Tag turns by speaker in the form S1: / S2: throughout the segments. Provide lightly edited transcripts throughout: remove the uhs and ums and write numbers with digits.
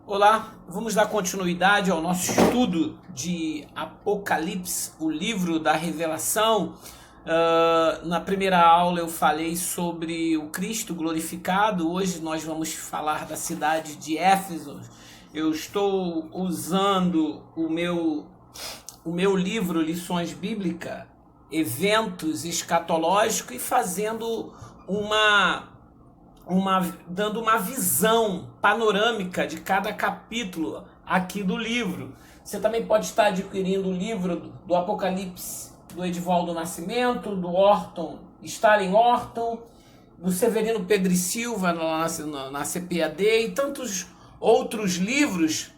S1: Olá, vamos dar continuidade ao nosso estudo de Apocalipse, o livro da revelação. Na primeira aula eu falei sobre o Cristo glorificado, hoje nós vamos falar da cidade de Éfeso. Eu estou usando o meu livro Lições Bíblicas, Eventos Escatológicos, e fazendo dando uma visão panorâmica de cada capítulo aqui do livro. Você também pode estar adquirindo o livro do Apocalipse do Edivaldo Nascimento, do Stanley Orton, do Severino Pedro e Silva na CPAD e tantos outros livros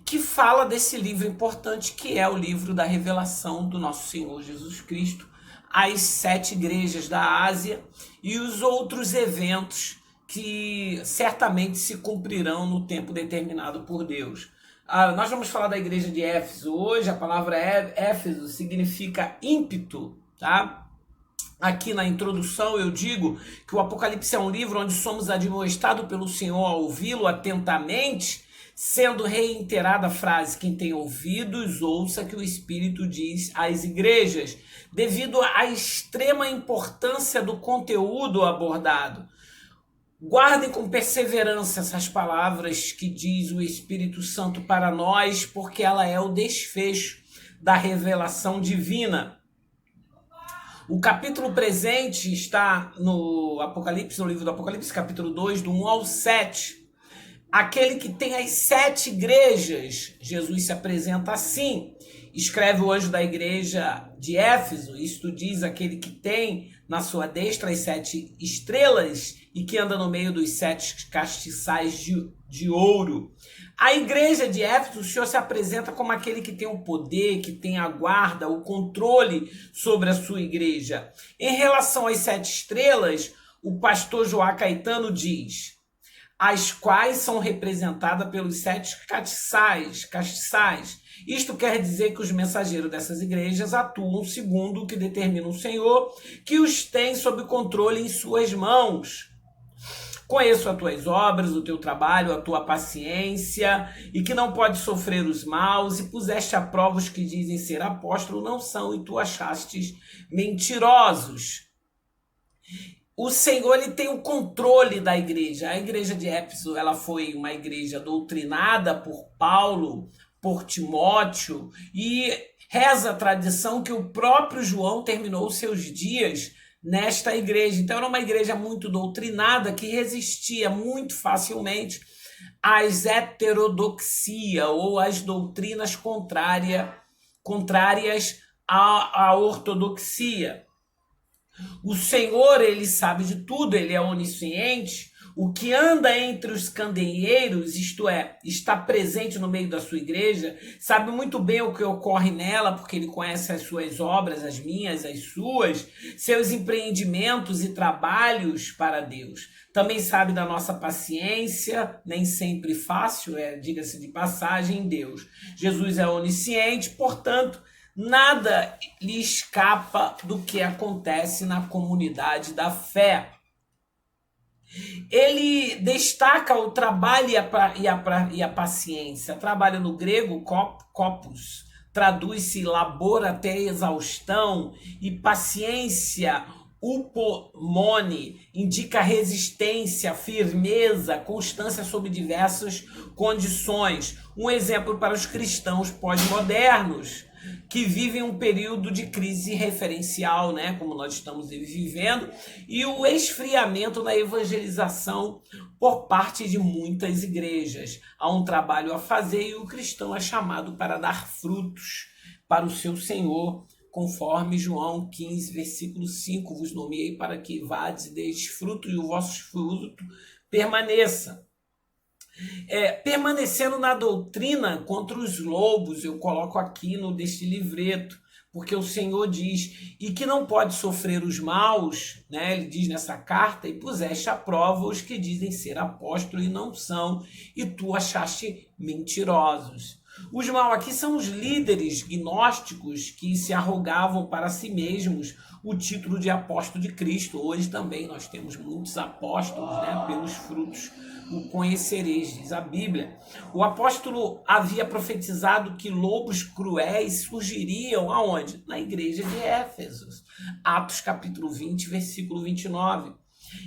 S1: que fala desse livro importante que é o livro da revelação do nosso Senhor Jesus Cristo às 7 igrejas da Ásia e os outros eventos que certamente se cumprirão no tempo determinado por Deus. Nós vamos falar da igreja de Éfeso hoje. A palavra Éfeso significa ímpeto, tá? Aqui na introdução eu digo que o Apocalipse é um livro onde somos admoestados pelo Senhor a ouvi-lo atentamente, sendo reiterada a frase: quem tem ouvidos, ouça que o Espírito diz às igrejas, devido à extrema importância do conteúdo abordado. Guardem com perseverança essas palavras que diz o Espírito Santo para nós, porque ela é o desfecho da revelação divina. O capítulo presente está no Apocalipse, no livro do Apocalipse, capítulo 2, do 1 ao 7. Aquele que tem as 7 igrejas, Jesus se apresenta assim. Escreve o anjo da igreja de Éfeso, isto diz aquele que tem na sua destra as 7 estrelas e que anda no meio dos 7 castiçais de ouro. A igreja de Éfeso, o Senhor se apresenta como aquele que tem o poder, que tem a guarda, o controle sobre a sua igreja. Em relação às 7 estrelas, o pastor Joá Caetano diz: as quais são representadas pelos 7 castiçais. Isto quer dizer que os mensageiros dessas igrejas atuam segundo o que determina o Senhor, que os tem sob controle em suas mãos. Conheço as tuas obras, o teu trabalho, a tua paciência, e que não pode sofrer os maus, e puseste a prova os que dizem ser apóstolos, não são, e tu achastes mentirosos. O Senhor, ele tem o controle da igreja. A igreja de Éfeso, ela foi uma igreja doutrinada por Paulo, por Timóteo, e reza a tradição que o próprio João terminou os seus dias nesta igreja. Então era uma igreja muito doutrinada que resistia muito facilmente às heterodoxia ou às doutrinas contrárias à ortodoxia. O Senhor, ele sabe de tudo, ele é onisciente. O que anda entre os candeeiros, isto é, está presente no meio da sua igreja, sabe muito bem o que ocorre nela, porque ele conhece as suas obras, as minhas, as suas, seus empreendimentos e trabalhos para Deus. Também sabe da nossa paciência, nem sempre fácil, diga-se de passagem, em Deus. Jesus é onisciente, portanto, nada lhe escapa do que acontece na comunidade da fé. Ele destaca o trabalho e a paciência. Trabalho no grego, kopos, traduz-se labor até exaustão, e paciência, upomone, indica resistência, firmeza, constância sob diversas condições. Um exemplo para os cristãos pós-modernos, que vivem um período de crise referencial, né, como nós estamos vivendo, e o esfriamento na evangelização por parte de muitas igrejas. Há um trabalho a fazer e o cristão é chamado para dar frutos para o seu Senhor, conforme João 15, versículo 5, vos nomeei para que vades e deis fruto e o vosso fruto permaneça. Permanecendo na doutrina contra os lobos, eu coloco aqui deste livreto, porque o Senhor diz, e que não pode sofrer os maus, né? Ele diz nessa carta, e puseste à prova os que dizem ser apóstolos e não são, e tu achaste mentirosos. Os maus aqui são os líderes gnósticos que se arrogavam para si mesmos o título de apóstolo de Cristo. Hoje também nós temos muitos apóstolos, né, pelos frutos o conhecereis, diz a Bíblia. O apóstolo havia profetizado que lobos cruéis surgiriam aonde? Na igreja de Éfeso. Atos capítulo 20, versículo 29.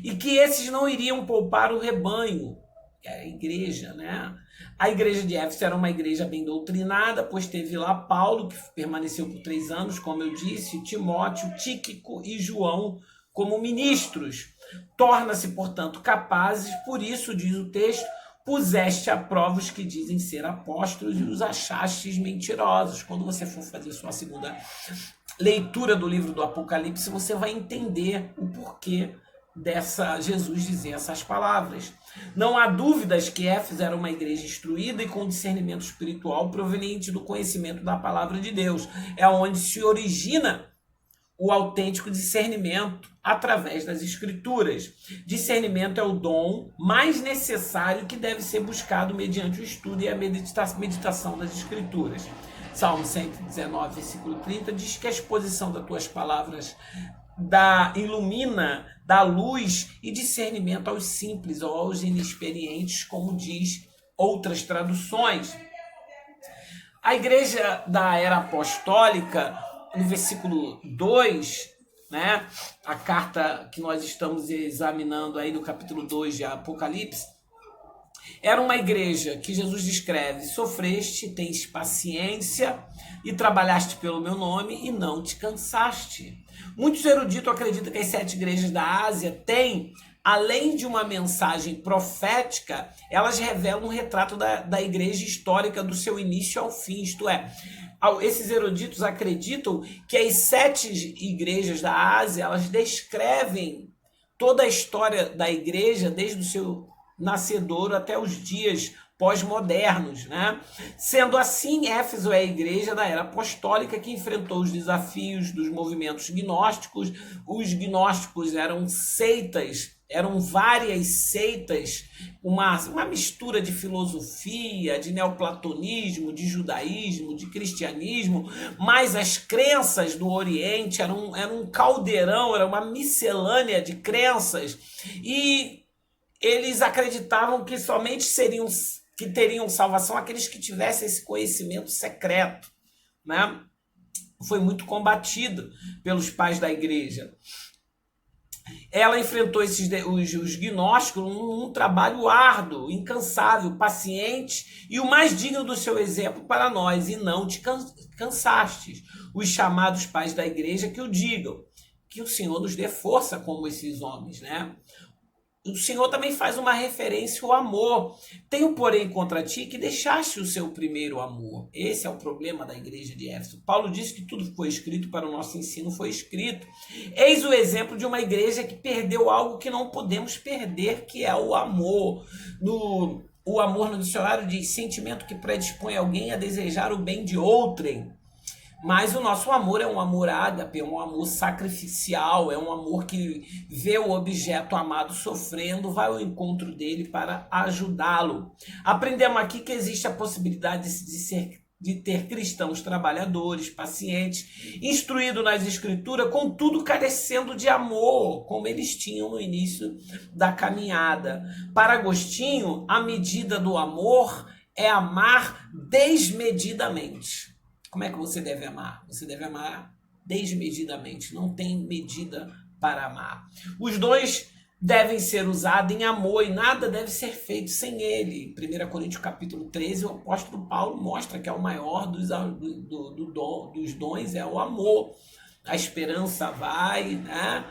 S1: E que esses não iriam poupar o rebanho, que era a igreja, né? A igreja de Éfeso era uma igreja bem doutrinada, pois teve lá Paulo, que permaneceu por 3 anos, como eu disse, Timóteo, Tíquico e João como ministros. Torna-se, portanto, capazes, por isso, diz o texto, puseste a prova os que dizem ser apóstolos e os achastes mentirosos. Quando você for fazer sua segunda leitura do livro do Apocalipse, você vai entender o porquê Jesus dizer essas palavras. Não há dúvidas que Éfeso era uma igreja instruída e com discernimento espiritual proveniente do conhecimento da palavra de Deus. É onde se origina o autêntico discernimento através das escrituras. Discernimento é o dom mais necessário que deve ser buscado mediante o estudo e a meditação das escrituras. Salmo 119, versículo 30, diz que a exposição das tuas palavras ilumina, dá luz e discernimento aos simples ou aos inexperientes, como diz outras traduções. A igreja da era apostólica, no versículo 2, né, a carta que nós estamos examinando aí no capítulo 2 de Apocalipse, era uma igreja que Jesus descreve: sofreste, tens paciência e trabalhaste pelo meu nome e não te cansaste. Muitos eruditos acreditam que as 7 igrejas da Ásia têm, além de uma mensagem profética, elas revelam um retrato da igreja histórica do seu início ao fim, isto é, esses eruditos acreditam que as 7 igrejas da Ásia, elas descrevem toda a história da igreja desde o seu nascedouro até os dias pós-modernos, né? Sendo assim, Éfeso é a igreja da era apostólica que enfrentou os desafios dos movimentos gnósticos. Os gnósticos eram seitas, eram várias seitas, uma mistura de filosofia, de neoplatonismo, de judaísmo, de cristianismo, mas as crenças do Oriente eram um caldeirão, era uma miscelânea de crenças, e eles acreditavam que somente teriam salvação aqueles que tivessem esse conhecimento secreto, né? Foi muito combatido pelos pais da igreja. Ela enfrentou os gnósticos num trabalho árduo, incansável, paciente e o mais digno do seu exemplo para nós, e não te cansastes. Os chamados pais da igreja que o digam, que o Senhor nos dê força como esses homens, né? O Senhor também faz uma referência ao amor. Tenho, porém, contra ti que deixaste o seu primeiro amor. Esse é o problema da igreja de Éfeso. Paulo disse que tudo que foi escrito para o nosso ensino foi escrito. Eis o exemplo de uma igreja que perdeu algo que não podemos perder, que é o amor. O amor no dicionário diz sentimento que predispõe alguém a desejar o bem de outrem. Mas o nosso amor é um amor ágape, é um amor sacrificial, é um amor que vê o objeto amado sofrendo, vai ao encontro dele para ajudá-lo. Aprendemos aqui que existe a possibilidade de ter cristãos trabalhadores, pacientes, instruídos nas escrituras, contudo carecendo de amor, como eles tinham no início da caminhada. Para Agostinho, a medida do amor é amar desmedidamente. Como é que você deve amar? Você deve amar desmedidamente. Não tem medida para amar. Os dons devem ser usados em amor e nada deve ser feito sem ele. Em 1 Coríntios capítulo 13, o apóstolo Paulo mostra que é o maior dos dons é o amor. A esperança vai, né?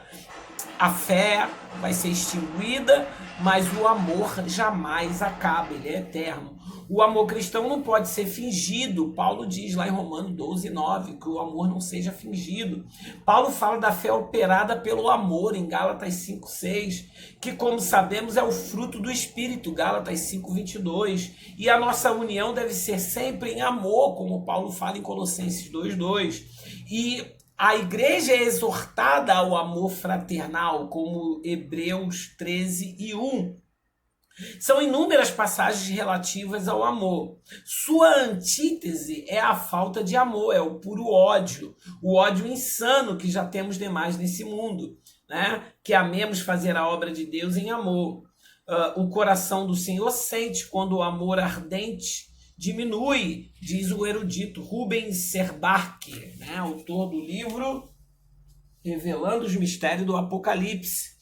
S1: A fé vai ser extinguida, mas o amor jamais acaba, ele é eterno. O amor cristão não pode ser fingido. Paulo diz lá em Romanos 12, 9, que o amor não seja fingido. Paulo fala da fé operada pelo amor, em Gálatas 5, 6, que, como sabemos, é o fruto do Espírito, Gálatas 5, 22. E a nossa união deve ser sempre em amor, como Paulo fala em Colossenses 2, 2. E a igreja é exortada ao amor fraternal, como Hebreus 13 e 1. São inúmeras passagens relativas ao amor. Sua antítese é a falta de amor, é o puro ódio. O ódio insano que já temos demais nesse mundo, né? Que amemos fazer a obra de Deus em amor. o coração do Senhor sente quando o amor ardente diminui, diz o erudito Rubens Serbach, né, autor do livro Revelando os Mistérios do Apocalipse.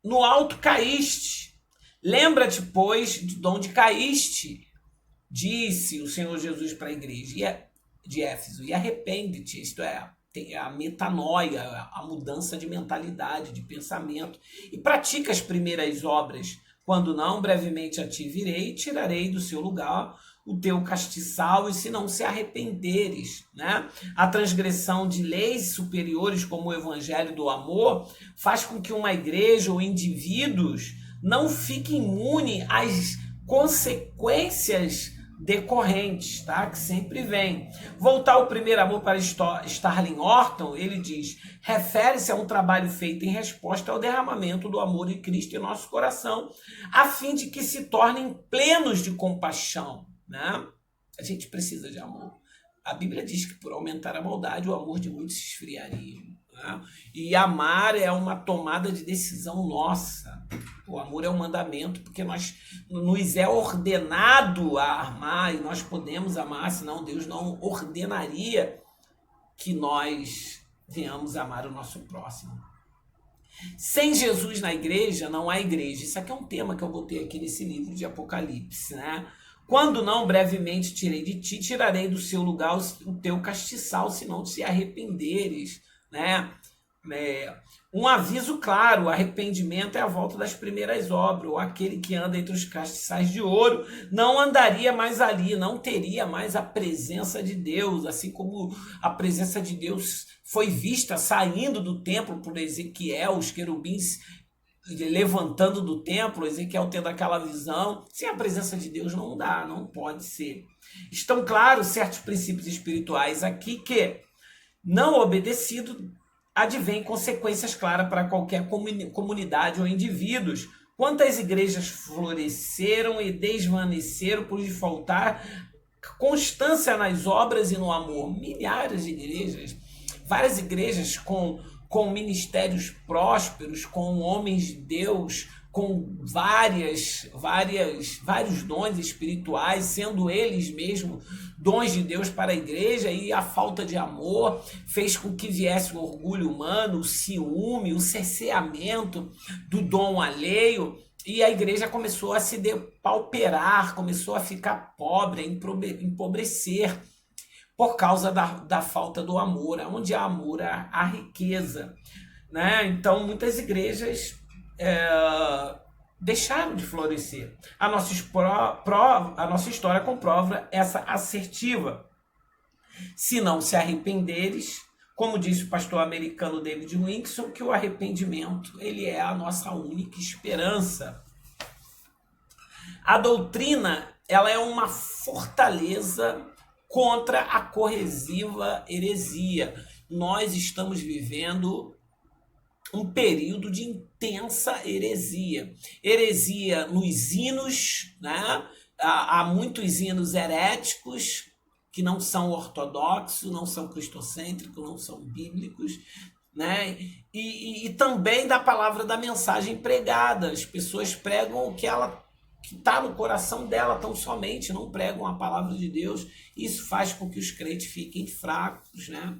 S1: No alto caíste, lembra-te, pois, de onde caíste, disse o Senhor Jesus para a igreja de Éfeso, e arrepende-te, isto é, tem a metanoia, a mudança de mentalidade, de pensamento, e pratica as primeiras obras. Quando não, brevemente a ti virei e tirarei do seu lugar o teu castiçal, e se não se arrependeres, né? A transgressão de leis superiores como o evangelho do amor faz com que uma igreja ou indivíduos não fiquem imune às consequências decorrentes, tá? Que sempre vem. Voltar ao primeiro amor para Starling Orton, ele diz, refere-se a um trabalho feito em resposta ao derramamento do amor de Cristo em nosso coração, a fim de que se tornem plenos de compaixão, né? A gente precisa de amor. A Bíblia diz que por aumentar a maldade, o amor de muitos se esfriaria, né? E amar é uma tomada de decisão nossa. O amor é um mandamento, porque nos é ordenado a amar, e nós podemos amar, senão Deus não ordenaria que nós venhamos amar o nosso próximo. Sem Jesus na igreja, não há igreja. Isso aqui é um tema que eu botei aqui nesse livro de Apocalipse, né? Quando não, brevemente tirei de ti, tirarei do seu lugar o teu castiçal, se não te arrependeres, né? Um aviso claro, o arrependimento é a volta das primeiras obras, ou aquele que anda entre os castiçais de ouro não andaria mais ali, não teria mais a presença de Deus, assim como a presença de Deus foi vista saindo do templo por Ezequiel, os querubins levantando do templo, Ezequiel tendo aquela visão. Sem a presença de Deus não dá, não pode ser. Estão claros certos princípios espirituais aqui que, não obedecido, advém consequências claras para qualquer comunidade ou indivíduos. Quantas igrejas floresceram e desvaneceram por lhe faltar constância nas obras e no amor? Milhares de igrejas, várias igrejas com ministérios prósperos, com homens de Deus, com vários dons espirituais, sendo eles mesmos dons de Deus para a igreja, e a falta de amor fez com que viesse o orgulho humano, o ciúme, o cerceamento do dom alheio, e a igreja começou a se depauperar, começou a ficar pobre, a empobrecer, por causa da falta do amor. Onde há amor, há riqueza, né? Então, muitas igrejas deixaram de florescer. A nossa história comprova essa assertiva. Se não se arrependeres, como disse o pastor americano David Wilkerson, que o arrependimento ele é a nossa única esperança. A doutrina ela é uma fortaleza contra a corrosiva heresia. Nós estamos vivendo um período de intensa heresia. Heresia nos hinos, né? Há muitos hinos heréticos que não são ortodoxos, não são cristocêntricos, não são bíblicos, né? E também da palavra da mensagem pregada. As pessoas pregam o que está no coração dela tão somente, não pregam a palavra de Deus. Isso faz com que os crentes fiquem fracos, né?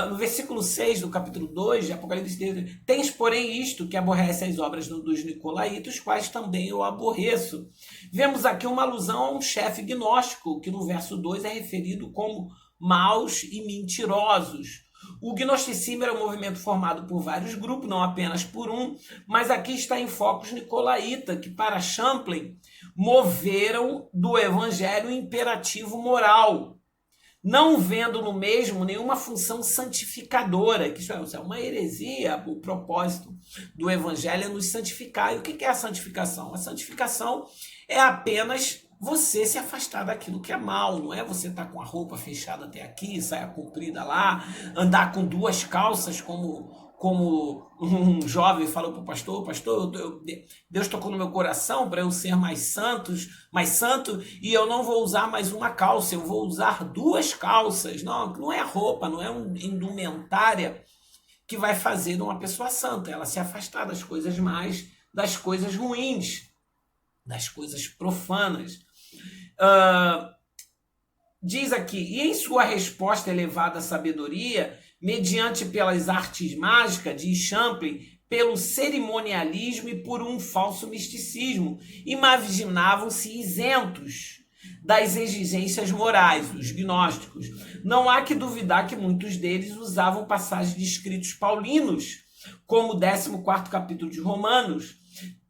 S1: No versículo 6 do capítulo 2 de Apocalipse, tens, porém, isto que aborrece as obras dos nicolaítas, quais também eu aborreço. Vemos aqui uma alusão a um chefe gnóstico, que no verso 2 é referido como maus e mentirosos. O gnosticismo era um movimento formado por vários grupos, não apenas por um, mas aqui está em foco os nicolaítas, que para Champlain moveram do evangelho imperativo moral, não vendo no mesmo nenhuma função santificadora, que isso é uma heresia. O propósito do evangelho é nos santificar. E o que é a santificação? A santificação é apenas você se afastar daquilo que é mal, não é você estar com a roupa fechada até aqui, saia comprida lá, andar com duas calças, como um jovem falou para o pastor, Deus tocou no meu coração para eu ser mais santo, e eu não vou usar mais uma calça, eu vou usar duas calças. Não é roupa, não é uma indumentária que vai fazer de uma pessoa santa, ela se afastar das coisas mais, das coisas ruins, das coisas profanas. Diz aqui, e em sua resposta elevada à sabedoria, mediante pelas artes mágicas, diz Champlin, pelo cerimonialismo e por um falso misticismo, imaginavam-se isentos das exigências morais, os gnósticos. Não há que duvidar que muitos deles usavam passagens de escritos paulinos, como o 14º capítulo de Romanos.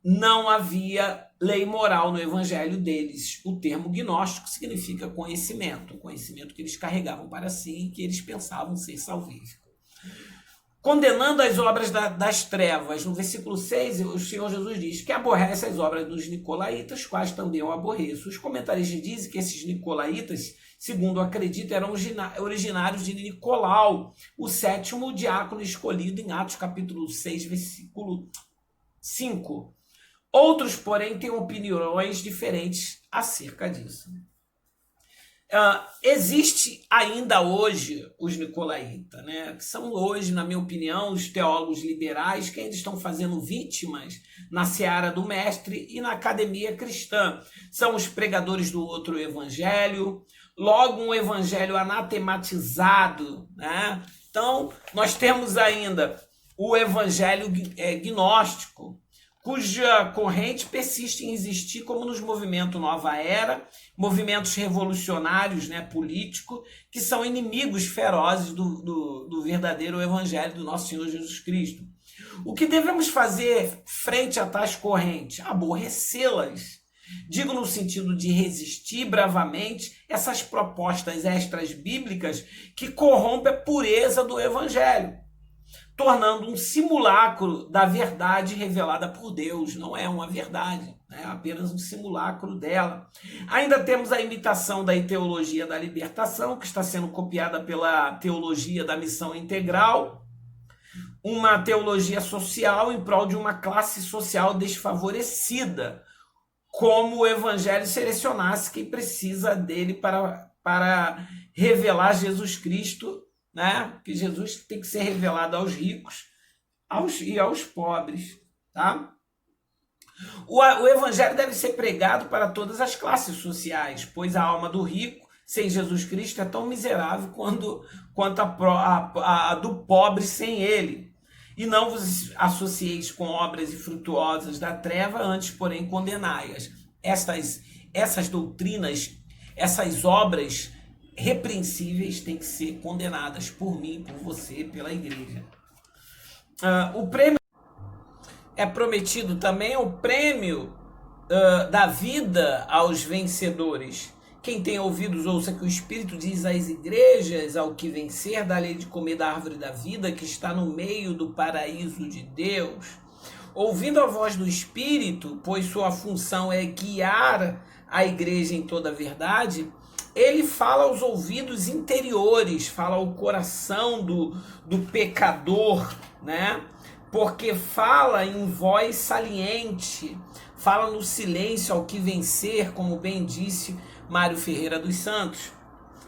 S1: Não havia lei moral no evangelho deles. O termo gnóstico significa conhecimento, o conhecimento que eles carregavam para si e que eles pensavam ser salvífico. Condenando as obras das trevas, no versículo 6, o Senhor Jesus diz que aborrece as obras dos nicolaítas, quais também eu aborreço. Os comentaristas dizem que esses nicolaítas, segundo acredito, eram originários de Nicolau, o 7º diácono escolhido em Atos capítulo 6, versículo 5. Outros, porém, têm opiniões diferentes acerca disso. Existe ainda hoje os nicolaítas, né? Que são hoje, na minha opinião, os teólogos liberais que ainda estão fazendo vítimas na seara do mestre e na academia cristã. São os pregadores do outro evangelho, logo um evangelho anatematizado, né? Então, nós temos ainda o evangelho gnóstico, cuja corrente persiste em existir como nos movimentos Nova Era, movimentos revolucionários, né, políticos, que são inimigos ferozes do verdadeiro evangelho do nosso Senhor Jesus Cristo. O que devemos fazer frente a tais correntes? Aborrecê-las. Digo no sentido de resistir bravamente essas propostas extras bíblicas que corrompem a pureza do evangelho, tornando um simulacro da verdade revelada por Deus. Não é uma verdade, é apenas um simulacro dela. Ainda temos a imitação da teologia da libertação, que está sendo copiada pela teologia da missão integral, uma teologia social em prol de uma classe social desfavorecida, como o evangelho selecionasse quem precisa dele para revelar Jesus Cristo, né? Que Jesus tem que ser revelado aos ricos e aos pobres, tá? O evangelho deve ser pregado para todas as classes sociais, pois a alma do rico sem Jesus Cristo é tão miserável quanto a do pobre sem ele. E não vos associeis com obras infrutuosas da treva, antes, porém, condenai-as. Essas doutrinas, essas obras repreensíveis têm que ser condenadas por mim, por você, pela igreja. O prêmio é prometido também, o prêmio da vida aos vencedores. Quem tem ouvidos, ouça que o Espírito diz às igrejas, ao que vencer, dá-lhe de comer da árvore da vida, que está no meio do paraíso de Deus. Ouvindo a voz do Espírito, pois sua função é guiar a igreja em toda a verdade, ele fala aos ouvidos interiores, fala ao coração do pecador, né? Porque fala em voz saliente, fala no silêncio ao que vencer, como bem disse Mário Ferreira dos Santos.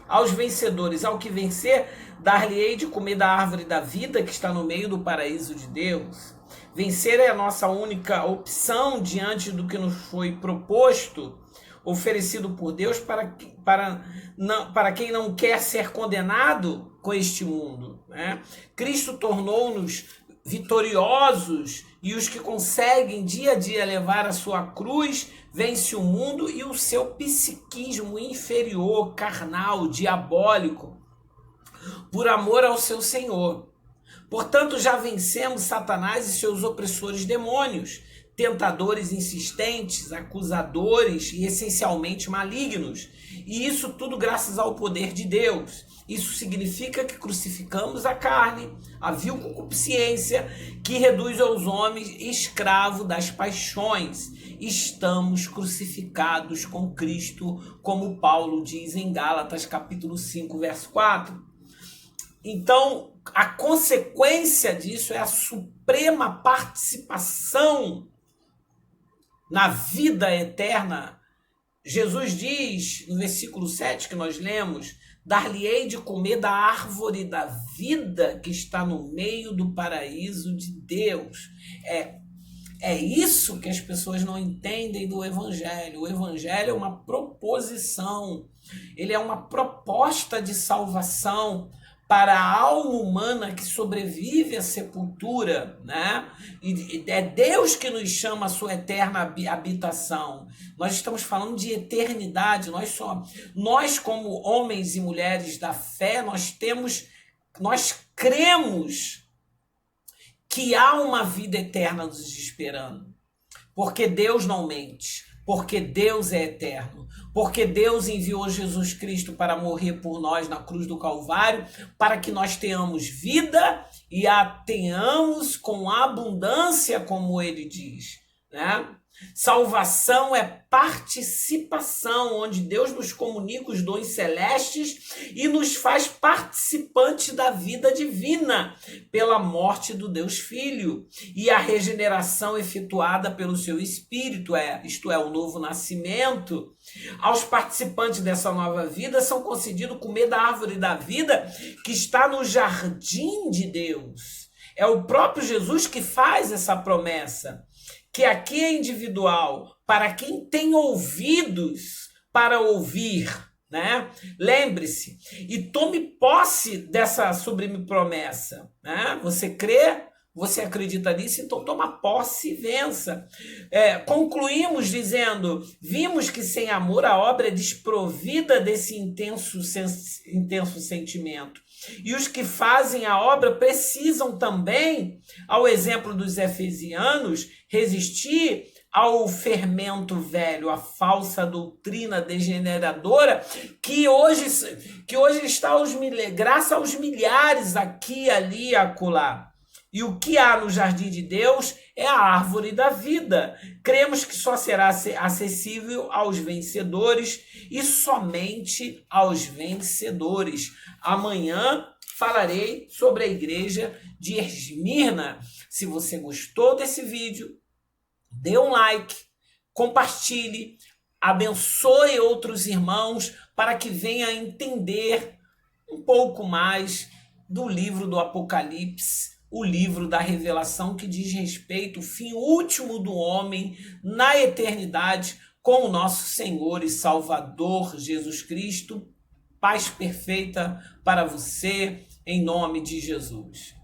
S1: Aos vencedores, ao que vencer, dar-lhe-ei de comer da árvore da vida que está no meio do paraíso de Deus. Vencer é a nossa única opção diante do que nos foi proposto, oferecido por Deus para quem não quer ser condenado com este mundo, né? Cristo tornou-nos vitoriosos, e os que conseguem dia a dia levar a sua cruz vence o mundo e o seu psiquismo inferior, carnal, diabólico, por amor ao seu Senhor. Portanto, já vencemos Satanás e seus opressores demônios, tentadores insistentes, acusadores e essencialmente malignos. E isso tudo graças ao poder de Deus. Isso significa que crucificamos a carne, a vil concupiscência que reduz aos homens escravos das paixões. Estamos crucificados com Cristo, como Paulo diz em Gálatas capítulo 5, verso 4. Então, a consequência disso é a suprema participação na vida eterna Jesus diz, no versículo 7 que nós lemos, dar-lhe-ei de comer da árvore da vida que está no meio do paraíso de Deus. É isso que as pessoas não entendem do Evangelho. O Evangelho é uma proposição, ele é uma proposta de salvação para a alma humana que sobrevive à sepultura, né? E é Deus que nos chama a sua eterna habitação. Nós estamos falando de eternidade. Nós como homens e mulheres da fé, nós cremos que há uma vida eterna nos esperando. Porque Deus não mente. Porque Deus é eterno. Porque Deus enviou Jesus Cristo para morrer por nós na cruz do Calvário, para que nós tenhamos vida e a tenhamos com abundância, como ele diz, né? Salvação é participação, onde Deus nos comunica os dons celestes e nos faz participantes da vida divina pela morte do Deus Filho e a regeneração efetuada pelo seu Espírito, isto é, o novo nascimento. Aos participantes dessa nova vida são concedidos comer da árvore da vida que está no jardim de Deus. É o próprio Jesus que faz essa promessa, que aqui é individual, para quem tem ouvidos para ouvir, né? Lembre-se e tome posse dessa sublime promessa, né? Você crê? Você acredita nisso? Então toma posse e vença. Concluímos dizendo, vimos que sem amor a obra é desprovida desse intenso sentimento. E os que fazem a obra precisam também, ao exemplo dos efesianos, resistir ao fermento velho, à falsa doutrina degeneradora que hoje está graças aos milhares aqui, ali e acolá. E o que há no jardim de Deus é a árvore da vida. Cremos que só será acessível aos vencedores e somente aos vencedores. Amanhã falarei sobre a igreja de Esmirna. Se você gostou desse vídeo, dê um like, compartilhe, abençoe outros irmãos para que venham a entender um pouco mais do livro do Apocalipse, o livro da revelação que diz respeito ao fim último do homem na eternidade com o nosso Senhor e Salvador Jesus Cristo. Paz perfeita para você, em nome de Jesus.